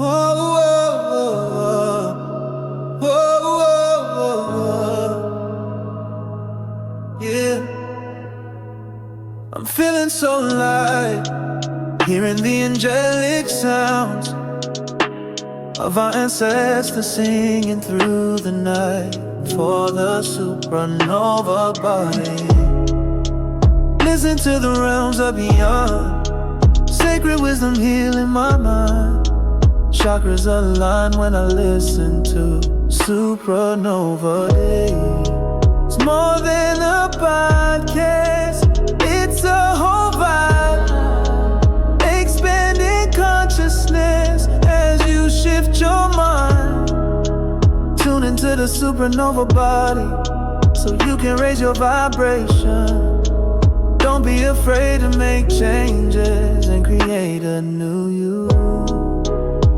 whoa, whoa, yeah. I'm feeling so alive, hearing the angelic sounds of our ancestors singing through the night for the supernova body. Listen to the realms of beyond, sacred wisdom healing my mind. Chakras align when I listen to supernova day. It's more than a podcast, it's a whole vibe, expanding consciousness as you shift your mind. Tune into the supernova body so you can raise your vibration. Don't be afraid to make changes and create a new you.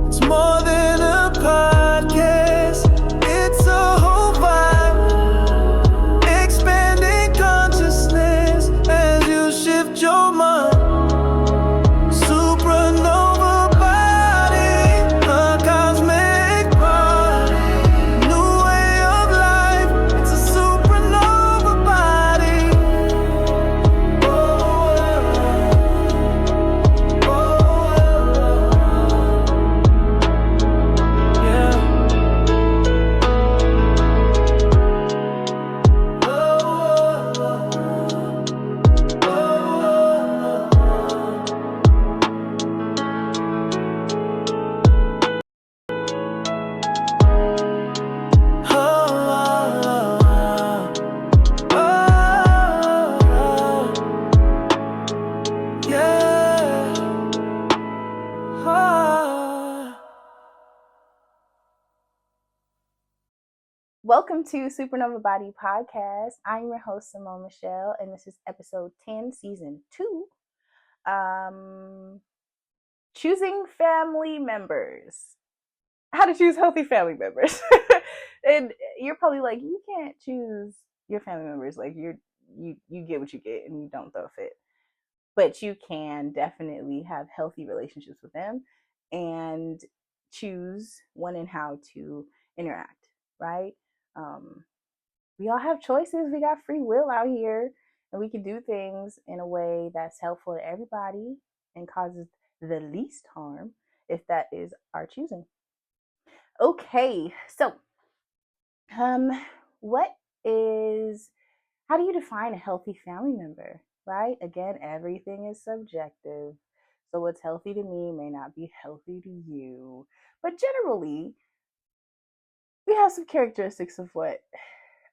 It's more than a podcast, it's a whole vibe, expanding consciousness as you shift your mind. Supernova body, a cosmic party, new way of life, it's a supernova body. Welcome to Supernova Body Podcast. I'm your host, Simone Michelle, and this is episode 10, season 2. Choosing family members. How to choose healthy family members. And you're probably like, you can't choose your family members. Like you get what you get and you don't throw a fit. But you can definitely have healthy relationships with them and choose when and how to interact, right? We all have choices. We got free will out here, and we can do things in a way that's helpful to everybody and causes the least harm if that is our choosing. Okay, so what is, how do you define a healthy family member, right? Again, everything is subjective. So what's healthy to me may not be healthy to you. But generally, we have some characteristics of what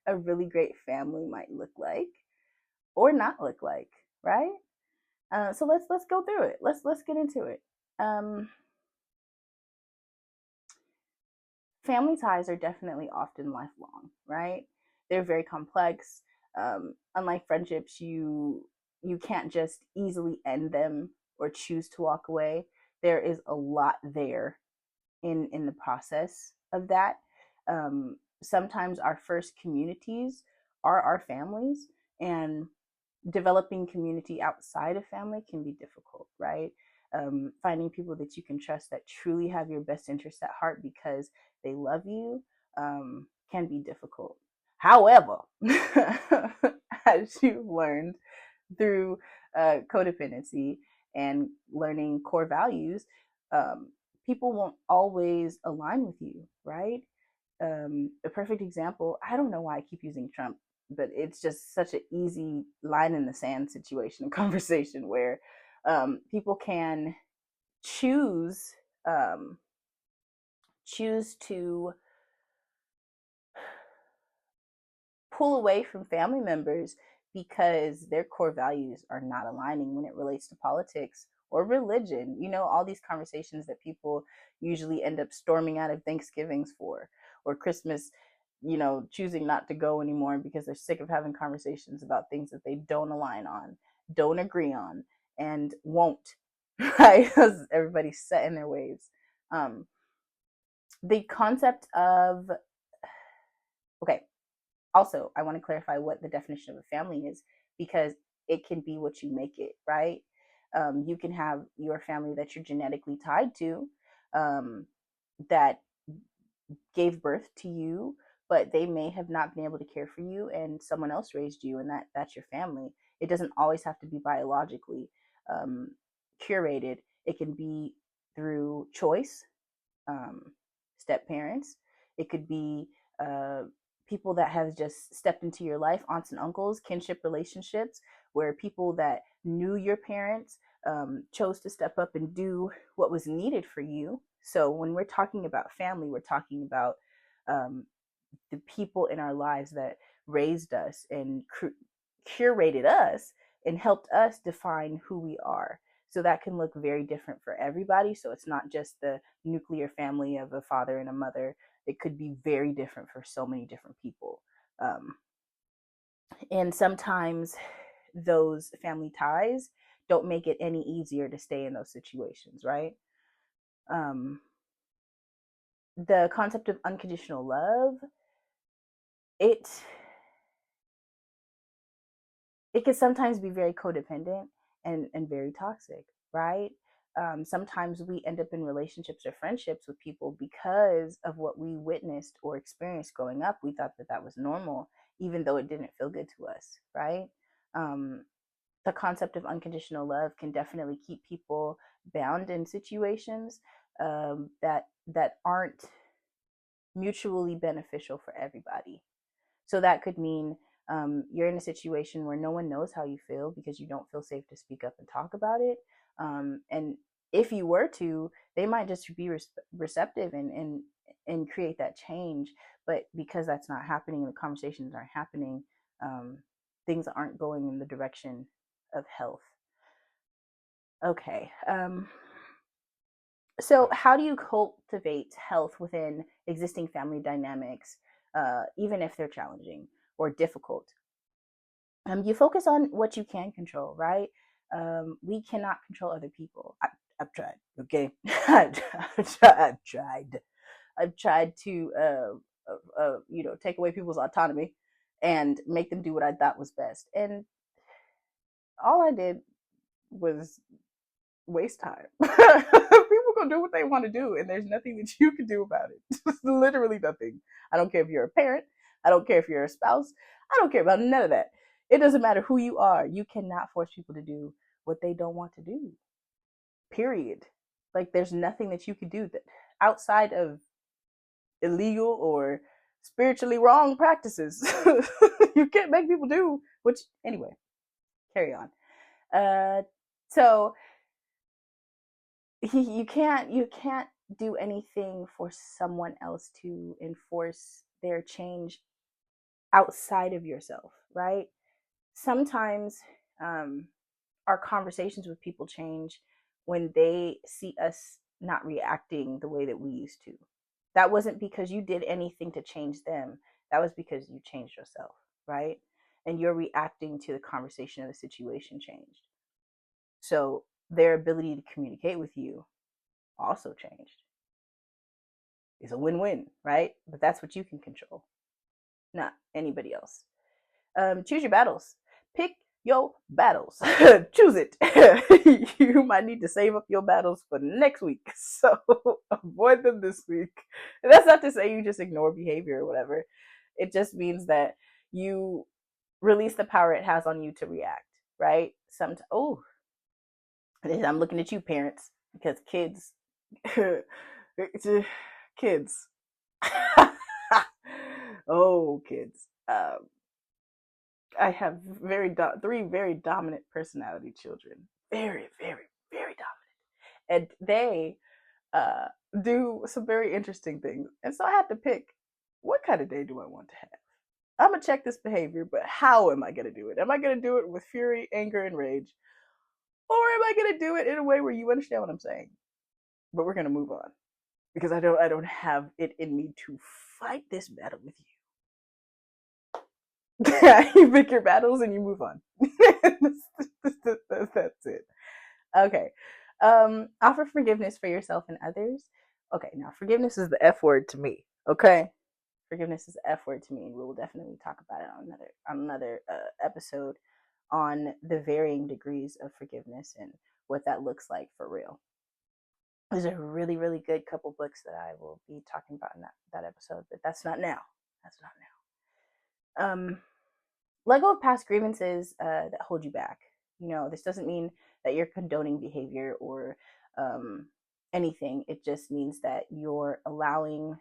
a really great family might look like or not look like, right? So let's go through it. Let's get into it. Family ties are definitely often lifelong, right? They're very complex. Unlike friendships, you can't just easily end them or choose to walk away. There is a lot there in the process of that. Sometimes our first communities are our families, and developing community outside of family can be difficult, right? Finding people that you can trust that truly have your best interests at heart because they love you can be difficult. However, as you've learned through codependency and learning core values, people won't always align with you, right? A perfect example, I don't know why I keep using Trump, but it's just such an easy line in the sand situation and conversation where people can choose to pull away from family members because their core values are not aligning when it relates to politics or religion. You know, all these conversations that people usually end up storming out of Thanksgivings for, or Christmas, you know, choosing not to go anymore because they're sick of having conversations about things that they don't align on, don't agree on, and won't, right? Because everybody's set in their ways. The concept of, okay, also, I want to clarify what the definition of a family is, because it can be what you make it, right? You can have your family that you're genetically tied to, that gave birth to you, but they may have not been able to care for you, and someone else raised you, and that's your family. It doesn't always have to be biologically um, curated. It can be through choice, um, step parents. It could be uh, people that have just stepped into your life, aunts and uncles, kinship relationships, where people that knew your parents chose to step up and do what was needed for you. So when we're talking about family, we're talking about um, the people in our lives that raised us and curated us and helped us define who we are. So that can look very different for everybody. So it's not just the nuclear family of a father and a mother. It could be very different for so many different people. Um, and sometimes those family ties don't make it any easier to stay in those situations, right? Um, the concept of unconditional love, it it can sometimes be very codependent and very toxic, right? Sometimes we end up in relationships or friendships with people because of what we witnessed or experienced growing up. We thought that that was normal, even though it didn't feel good to us, right? Um, the concept of unconditional love can definitely keep people bound in situations that aren't mutually beneficial for everybody. So that could mean you're in a situation where no one knows how you feel because you don't feel safe to speak up and talk about it. And if you were to, they might just be receptive and create that change. But because that's not happening and the conversations aren't happening, um, things aren't going in the direction of health. Okay. So, how do you cultivate health within existing family dynamics, even if they're challenging or difficult? You focus on what you can control, right? We cannot control other people. I've tried, okay? I've tried. I've tried to, take away people's autonomy and make them do what I thought was best. And all I did was waste time. People gonna do what they want to do, and there's nothing that you can do about it. Literally nothing. I don't care if you're a parent. I don't care if you're a spouse. I don't care about none of that. It doesn't matter who you are. You cannot force people to do what they don't want to do. Period. Like there's nothing that you can do that outside of illegal or spiritually wrong practices. You can't make people do which anyway. Carry on. So you can't do anything for someone else to enforce their change outside of yourself, right? Sometimes um, our conversations with people change when they see us not reacting the way that we used to. That wasn't because you did anything to change them. That was because you changed yourself, right? And you're reacting to the conversation or the situation changed. So their ability to communicate with you also changed. It's a win-win, right? But that's what you can control, not anybody else. Choose your battles. Pick your battles. Choose it. You might need to save up your battles for next week, so avoid them this week. And that's not to say you just ignore behavior or whatever. It just means that you release the power it has on you to react, right? I'm looking at you, parents, because kids, kids. Oh, kids. I have three very dominant personality children. Very, very, very dominant. And they uh, do some very interesting things. And so I had to pick what kind of day do I want to have? I'm going to check this behavior, but how am I going to do it? Am I going to do it with fury, anger, and rage? Or am I going to do it in a way where you understand what I'm saying? But we're going to move on because I don't have it in me to fight this battle with you. You pick your battles and you move on. That's it. Okay. Offer forgiveness for yourself and others. Okay, now forgiveness is the F word to me. Okay, forgiveness is the F word to me, and we will definitely talk about it on another episode on the varying degrees of forgiveness and what that looks like for real. There's a really, really good couple books that I will be talking about in that episode, but that's not now. That's not now. Let go of past grievances that hold you back. This doesn't mean that you're condoning behavior or anything. It just means that you're allowing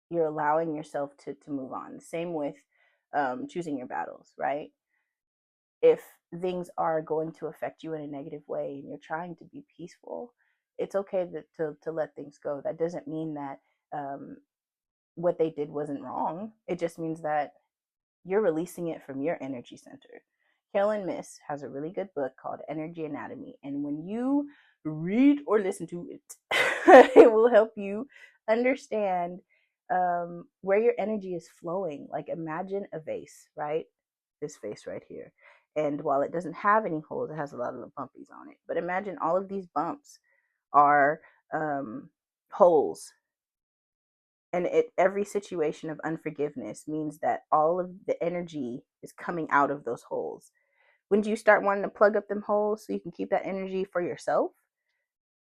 yourself to move on. Same with choosing your battles, right? If things are going to affect you in a negative way and you're trying to be peaceful, it's okay to let things go. That doesn't mean that what they did wasn't wrong. It just means that you're releasing it from your energy center. Carolyn Miss has a really good book called Energy Anatomy. And when you read or listen to it, it will help you understand where your energy is flowing. Like imagine a vase, right? This vase right here. And while it doesn't have any holes, it has a lot of the bumpies on it. But imagine all of these bumps are holes, and every situation of unforgiveness means that all of the energy is coming out of those holes. When you start wanting to plug up them holes so you can keep that energy for yourself,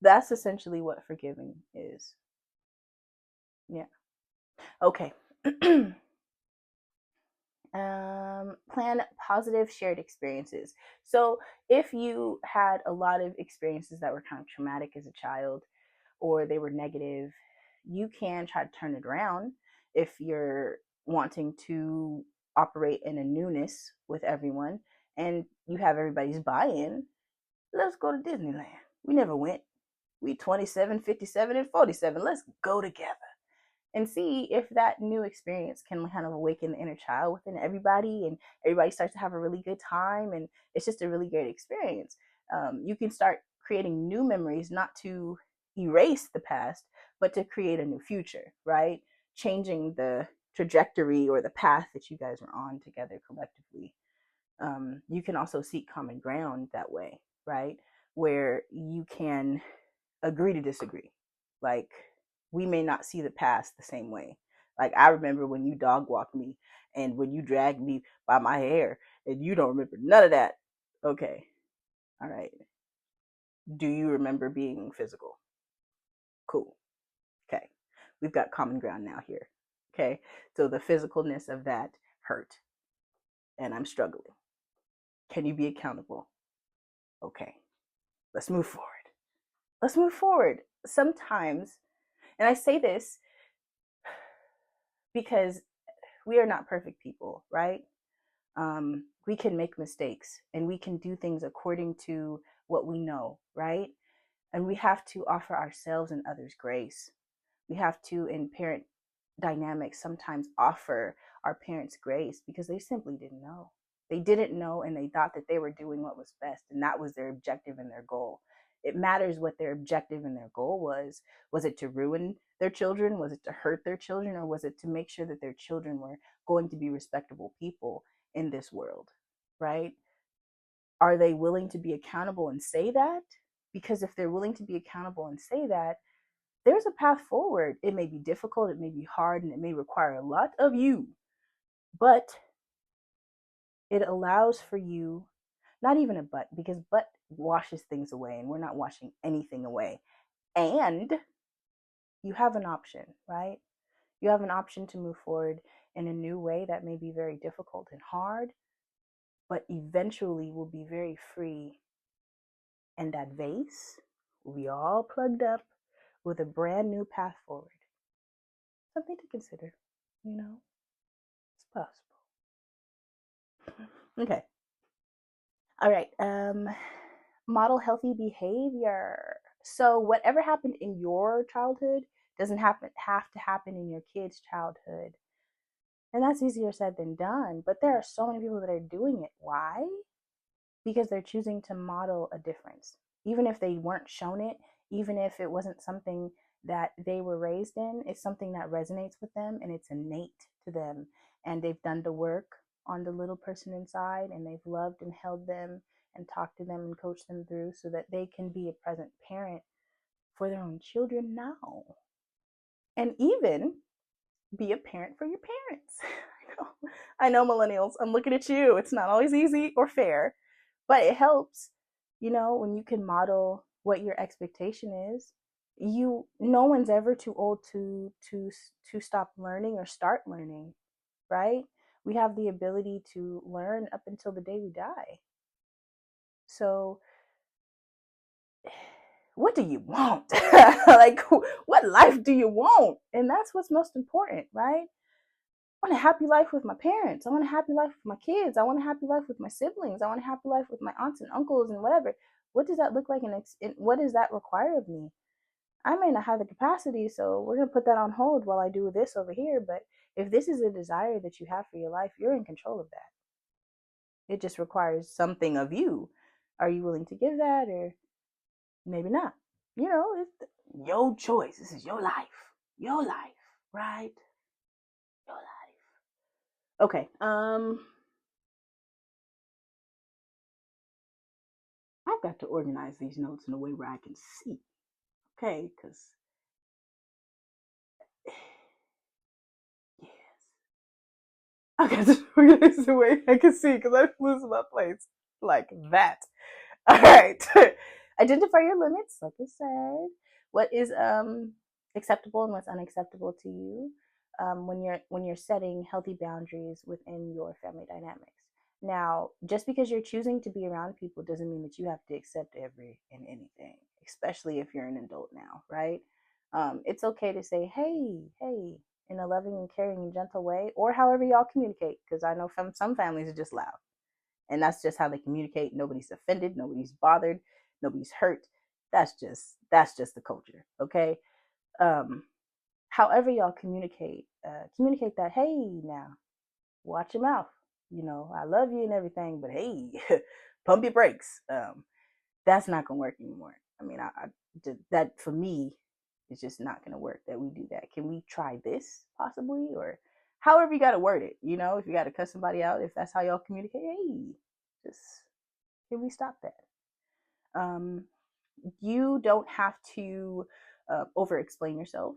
that's essentially what forgiving is. Yeah. Okay. Plan positive shared experiences. So if you had a lot of experiences that were kind of traumatic as a child, or they were negative, you can try to turn it around if you're wanting to operate in a newness with everyone and you have everybody's buy-in. Let's go to Disneyland. We never went. We 27, 57, and 47. Let's go together and see if that new experience can kind of awaken the inner child within everybody, and everybody starts to have a really good time, and it's just a really great experience. You can start creating new memories, not to erase the past, but to create a new future, right? Changing the trajectory or the path that you guys are on together collectively. You can also seek common ground that way, right? Where you can agree to disagree. Like, we may not see the past the same way. Like, I remember when you dog walked me and when you dragged me by my hair, and you don't remember none of that. Okay. All right. Do you remember being physical? Cool. Okay. We've got common ground now here. Okay. So the physicalness of that hurt, and I'm struggling. Can you be accountable? Okay. Let's move forward. Let's move forward. Sometimes, and I say this because we are not perfect people, right? We can make mistakes and we can do things according to what we know, right? And we have to offer ourselves and others grace. We have to, in parent dynamics, sometimes offer our parents grace because they simply didn't know. They didn't know, and they thought that they were doing what was best, and that was their objective and their goal. It matters what their objective and their goal was. Was it to ruin their children? Was it to hurt their children? Or was it to make sure that their children were going to be respectable people in this world, right? Are they willing to be accountable and say that? Because if they're willing to be accountable and say that, there's a path forward. It may be difficult, it may be hard, and it may require a lot of you, but it allows for you, not even a but, because but washes things away, and we're not washing anything away. And you have an option, right? You have an option to move forward in a new way that may be very difficult and hard, but eventually will be very free. And that vase will be all plugged up with a brand new path forward. Something to consider, it's possible. Okay. All right. Model healthy behavior. So whatever happened in your childhood doesn't have to happen in your kid's childhood. And that's easier said than done. But there are so many people that are doing it. Why? Because they're choosing to model a difference. Even if they weren't shown it, even if it wasn't something that they were raised in, it's something that resonates with them and it's innate to them. And they've done the work on the little person inside, and they've loved and held them and talked to them and coached them through so that they can be a present parent for their own children now. And even be a parent for your parents. I know millennials, I'm looking at you. It's not always easy or fair, but it helps, when you can model what your expectation is. No one's ever too old to stop learning or start learning, right? We have the ability to learn up until the day we die. So what do you want? Like, what life do you want? And that's what's most important, right? I want a happy life with my parents. I want a happy life with my kids. I want a happy life with my siblings. I want a happy life with my aunts and uncles and whatever. What does that look like, and what does that require of me? I may not have the capacity, so we're going to put that on hold while I do this over here. But if this is a desire that you have for your life, you're in control of that. It just requires something of you. Are you willing to give that, or maybe not? It's your choice. This is your life. Your life, right? Your life. Okay. I've got to organize these notes in a way where I can see. Okay, because yes, I got to organize the way I can see because I'm losing my place like that. All right. Identify your limits, like I said. What is acceptable and what's unacceptable to you when you're setting healthy boundaries within your family dynamics. Now, just because you're choosing to be around people doesn't mean that you have to accept every and anything, especially if you're an adult now, right? It's okay to say, hey, in a loving and caring and gentle way, or however y'all communicate, because I know some families are just loud and that's just how they communicate. Nobody's offended, nobody's bothered, nobody's hurt. That's just the culture, okay? um However y'all communicate that, hey, now watch your mouth, I love you and everything, but hey, pump your brakes. That's not gonna work anymore. I mean, that for me is just not gonna work that we do that. Can we try this possibly, or however you got to word it? If you got to cuss somebody out, if that's how y'all communicate, hey, just can we stop that? Um, you don't have to over explain yourself.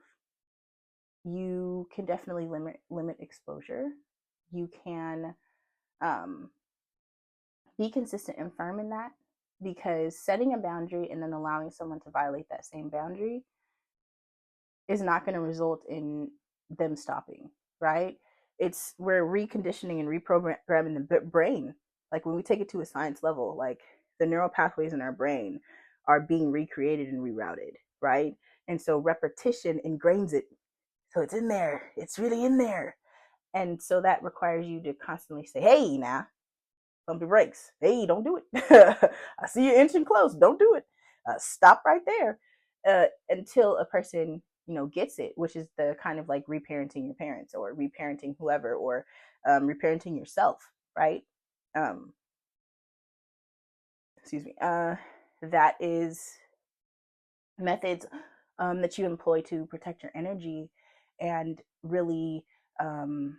You can definitely limit exposure. You can um, be consistent and firm in that, because setting a boundary and then allowing someone to violate that same boundary is not going to result in them stopping, right? We're reconditioning and reprogramming the brain. Like when we take it to a science level, like the neural pathways in our brain are being recreated and rerouted, right? And so repetition ingrains it. So it's in there. It's really in there. And so that requires you to constantly say, hey, now, pump your brakes. Hey, don't do it. I see you inching close. Don't do it. Stop right there, until a person, gets it, which is the kind of like reparenting your parents or reparenting whoever, or reparenting yourself, right? Um, excuse me. That is methods that you employ to protect your energy and really um,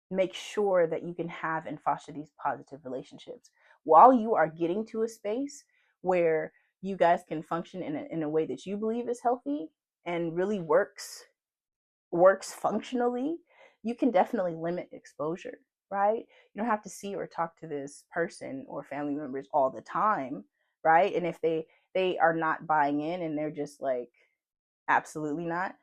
make sure that you can have and foster these positive relationships while you are getting to a space where you guys can function in a way that you believe is healthy and really works functionally. You can definitely limit exposure, right? You don't have to see or talk to this person or family members all the time, right? And if they are not buying in and they're just like absolutely not,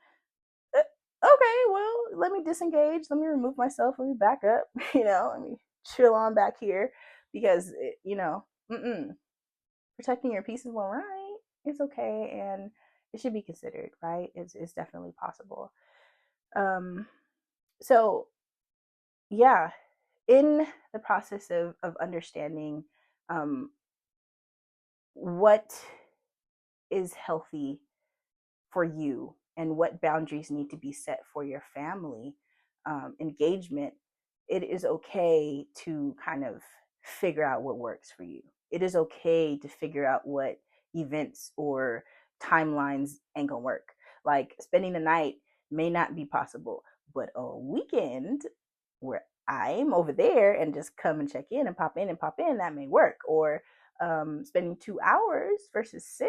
okay, well, let me disengage, let me remove myself, let me back up, let me chill on back here, because protecting your peace is all right. It's okay, and it should be considered, right? It's definitely possible. um so yeah, in the process of understanding um what is healthy for you and what boundaries need to be set for your family engagement, it is okay to kind of figure out what works for you. It is okay to figure out what events or timelines ain't gonna work. Like spending the night may not be possible, but a weekend where I'm over there and just come and check in and pop in and pop in, that may work. Or spending 2 hours versus 6,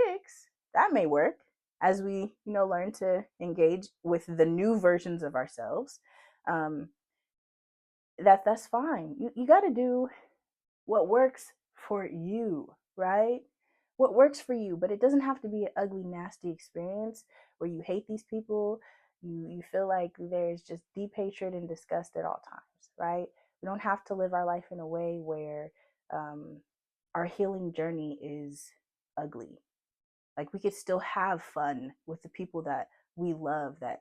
that may work as we learn to engage with the new versions of ourselves. um that's fine. You got to do what works for you, right? what works for you, but it doesn't have to be an ugly, nasty experience where you hate these people. You feel like there's just deep hatred and disgust at all times, right? We don't have to live our life in a way where our healing journey is ugly. Like, we could still have fun with the people that we love, that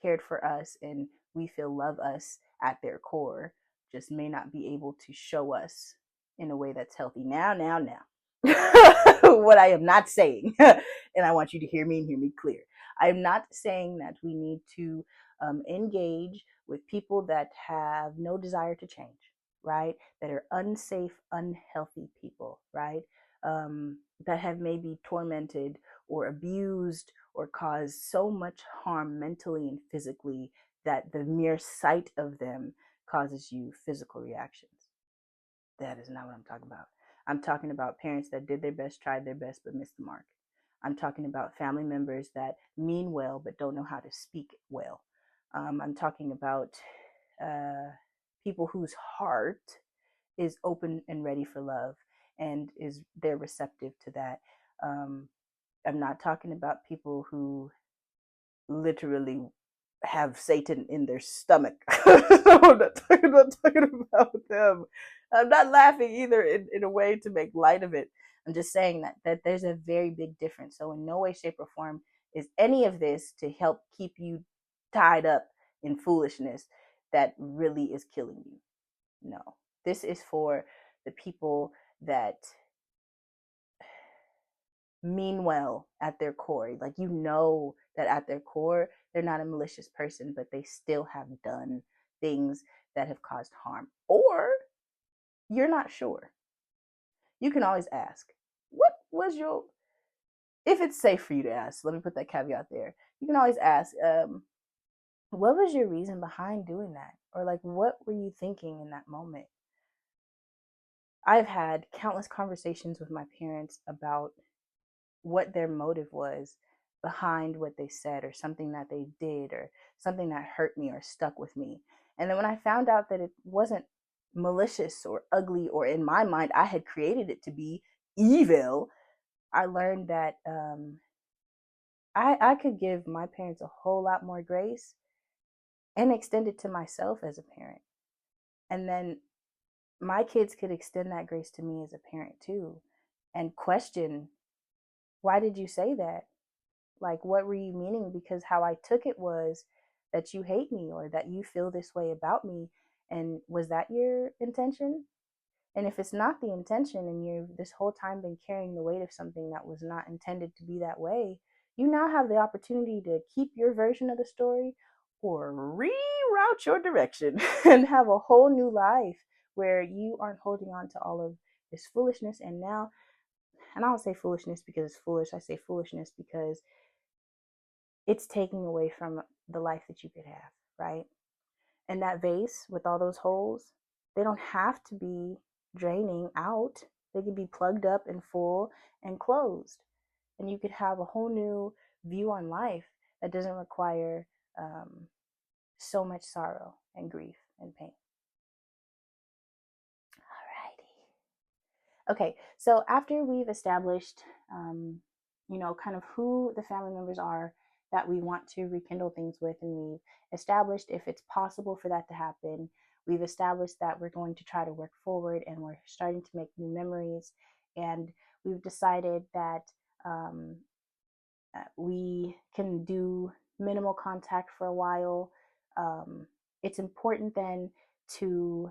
cared for us and we feel love us at their core, just may not be able to show us in a way that's healthy. Now. What I am not saying, and I want you to hear me and hear me clear. I'm not saying that we need to engage with people that have no desire to change, right? That are unsafe, unhealthy people, right? That have maybe tormented or abused or caused so much harm mentally and physically that the mere sight of them causes you physical reactions. That is not what I'm talking about. I'm talking about parents that did their best, tried their best, but missed the mark. I'm talking about family members that mean well but don't know how to speak well. I'm talking about people whose heart is open and ready for love and is they're receptive to that. Um, I'm not talking about people who literally have Satan in their stomach. I'm not talking about them. I'm not laughing either in a way to make light of it. I'm just saying that there's a very big difference. So in no way, shape, or form is any of this to help keep you tied up in foolishness that really is killing you. No. This is for the people that mean well at their core. Like, you know that at their core, they're not a malicious person, but they still have done things that have caused harm. Or you're not sure. You can always ask, what was your, if it's safe for you to ask, let me put that caveat there. You can always ask, what was your reason behind doing that? Or like, what were you thinking in that moment? I've had countless conversations with my parents about what their motive was behind what they said, or something that they did, or something that hurt me or stuck with me. And then when I found out that it wasn't malicious or ugly, or in my mind, I had created it to be evil, I learned that I could give my parents a whole lot more grace and extend it to myself as a parent. And then my kids could extend that grace to me as a parent too, and question, why did you say that? Like, what were you meaning? Because how I took it was that you hate me or that you feel this way about me. And was that your intention? And if it's not the intention, and you've this whole time been carrying the weight of something that was not intended to be that way, you now have the opportunity to keep your version of the story or reroute your direction and have a whole new life where you aren't holding on to all of this foolishness. And now, and I don't say foolishness because it's foolish, I say foolishness because it's taking away from the life that you could have, right? And that vase with all those holes, they don't have to be draining out. They can be plugged up and full and closed. And you could have a whole new view on life that doesn't require so much sorrow and grief and pain. Alrighty. Okay, so after we've established, kind of who the family members are that we want to rekindle things with, and we've established if it's possible for that to happen, we've established that we're going to try to work forward and we're starting to make new memories, and we've decided that we can do minimal contact for a while. It's important then to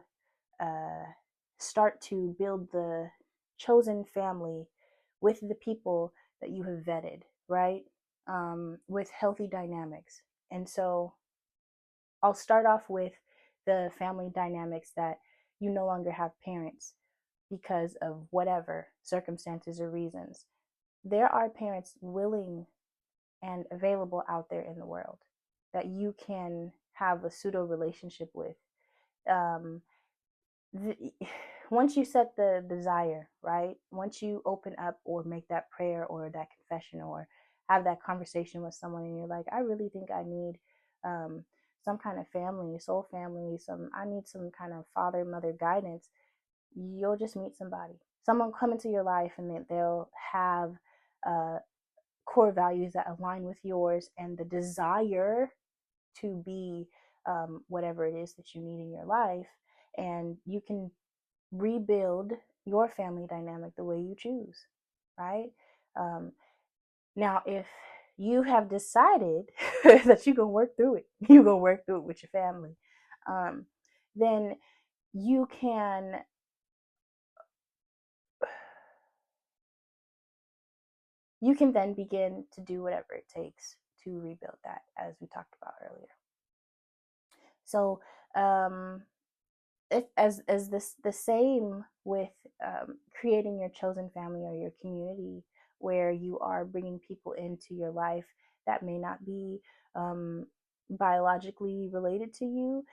uh, start to build the chosen family with the people that you have vetted, right? With healthy dynamics. And so I'll start off with the family dynamics that you no longer have parents because of whatever circumstances or reasons. There are parents willing and available out there in the world that you can have a pseudo relationship with. Um, the, Once you set the desire, right? Once you open up or make that prayer or that confession or have that conversation with someone, and you're like, I really think I need some kind of family, soul family, I need some kind of father, mother guidance, you'll just meet somebody. someone come into your life and they'll have core values that align with yours, and the desire to be whatever it is that you need in your life, and you can rebuild your family dynamic the way you choose, right? Um, Now, if you have decided that you're gonna work through it, you're gonna work through it with your family, um, then you can you can then begin to do whatever it takes to rebuild that, as we talked about earlier. So, um, as this the same with creating your chosen family or your community, where you are bringing people into your life that may not be um, biologically related to you.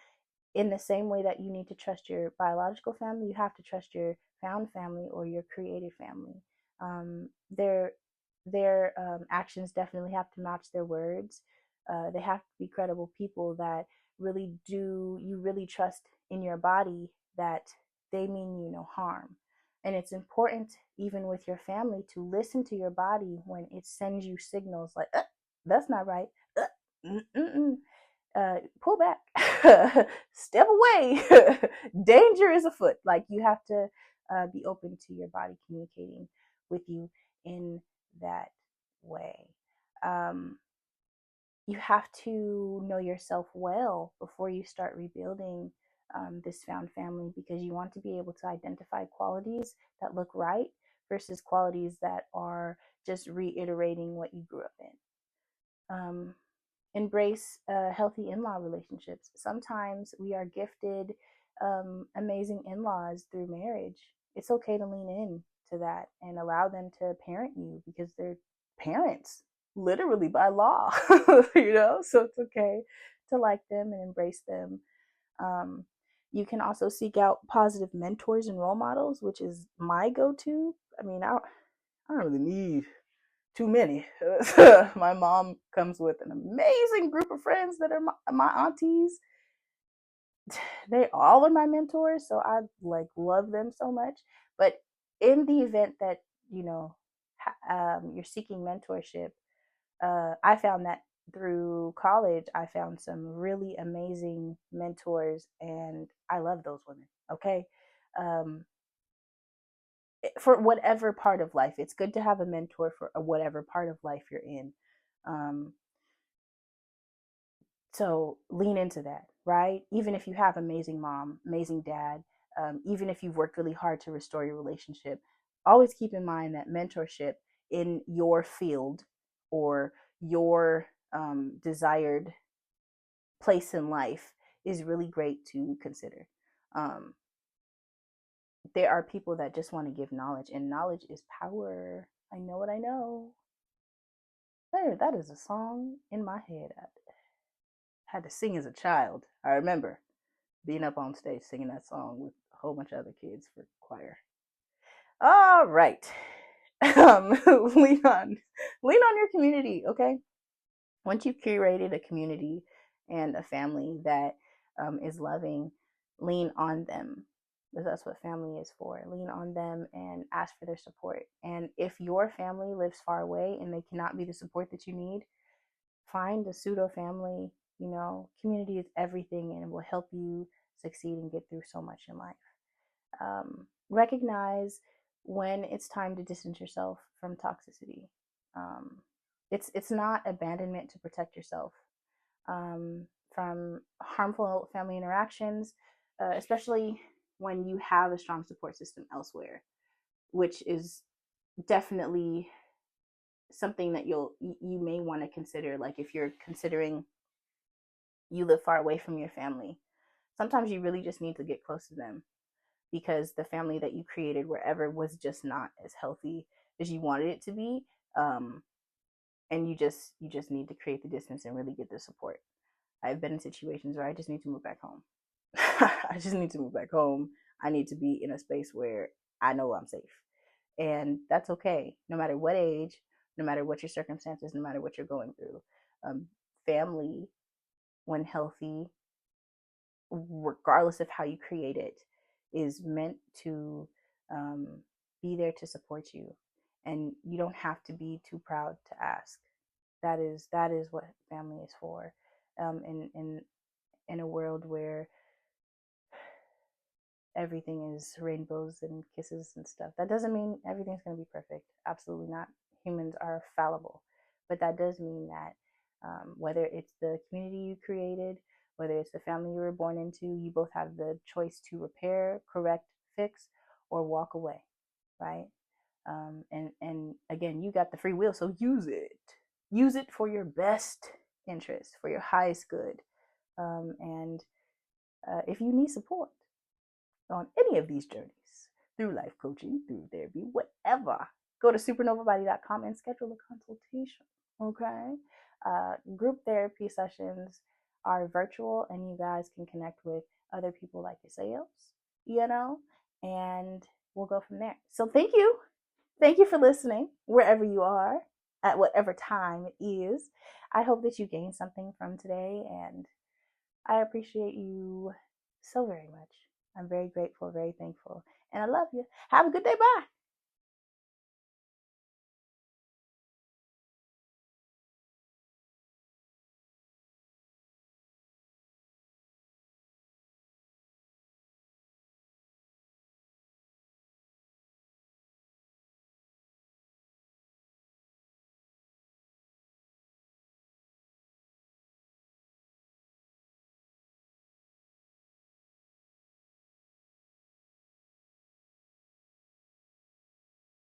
In the same way that you need to trust your biological family, you have to trust your found family or your created family. Um, their their actions definitely have to match their words. They have to be credible people that really do you really trust in your body, that they mean you no harm. And it's important, even with your family, to listen to your body when it sends you signals like, that's not right. Mm-mm-mm. Pull back, step away. Danger is afoot. Like, you have to be open to your body communicating with you in that way. Um, you have to know yourself well before you start rebuilding this found family, because you want to be able to identify qualities that look right versus qualities that are just reiterating what you grew up in. Embrace healthy in-law relationships. Sometimes we are gifted amazing in-laws through marriage. It's okay to lean in to that and allow them to parent you, because they're parents literally by law. So it's okay to like them and embrace them. um, you can also seek out positive mentors and role models, which is my go-to. I mean, I don't really need too many. My mom comes with an amazing group of friends that are my aunties. They all are my mentors, so I like love them so much. But in the event that you know you're seeking mentorship, I found that through college, I found some really amazing mentors, and I love those women. Okay. Um, for whatever part of life, it's good to have a mentor for whatever part of life you're in. Um, so lean into that, right? Even if you have amazing mom, amazing dad, even if you've worked really hard to restore your relationship, always keep in mind that mentorship in your field or your desired place in life is really great to consider. Um, there are people that just want to give knowledge, and knowledge is power. I know what I know. There, that is a song in my head. I had to sing as a child. I remember being up on stage singing that song with a whole bunch of other kids for choir. All right. Um, lean on lean on your community, okay? Once you've curated a community and a family that is loving, lean on them, because that's what family is for. Lean on them and ask for their support. And if your family lives far away and they cannot be the support that you need, find a pseudo family. Community is everything, and it will help you succeed and get through so much in life. Recognize when it's time to distance yourself from toxicity. Um, it's not abandonment to protect yourself from harmful family interactions, especially when you have a strong support system elsewhere, which is definitely something that you may want to consider. Like, if you're considering you live far away from your family, sometimes you really just need to get close to them, because the family that you created wherever was just not as healthy as you wanted it to be. And you just need to create the distance and really get the support. I've been in situations where I just need to move back home. I just need to move back home. I need to be in a space where I know I'm safe, and that's okay, no matter what age, no matter what your circumstances, no matter what you're going through. Family, when healthy, regardless of how you create it, is meant to um, be there to support you, and you don't have to be too proud to ask. That is what family is for. In a world where everything is rainbows and kisses and stuff, that doesn't mean everything's going to be perfect. Absolutely not. Humans are fallible, but that does mean that whether it's the community you created, whether it's the family you were born into, you both have the choice to repair, correct, fix, or walk away, right? And again, you got the free will, so use it. Use it for your best interest, for your highest good. And if you need support on any of these journeys, through life coaching, through therapy, whatever, go to supernovabody.com and schedule a consultation. Okay? Group therapy sessions are virtual, and you guys can connect with other people like yourselves, and we'll go from there. So thank you. Thank you for listening, wherever you are, at whatever time it is. I hope that you gained something from today, and I appreciate you so very much. I'm very grateful, very thankful, and I love you. Have a good day. Bye.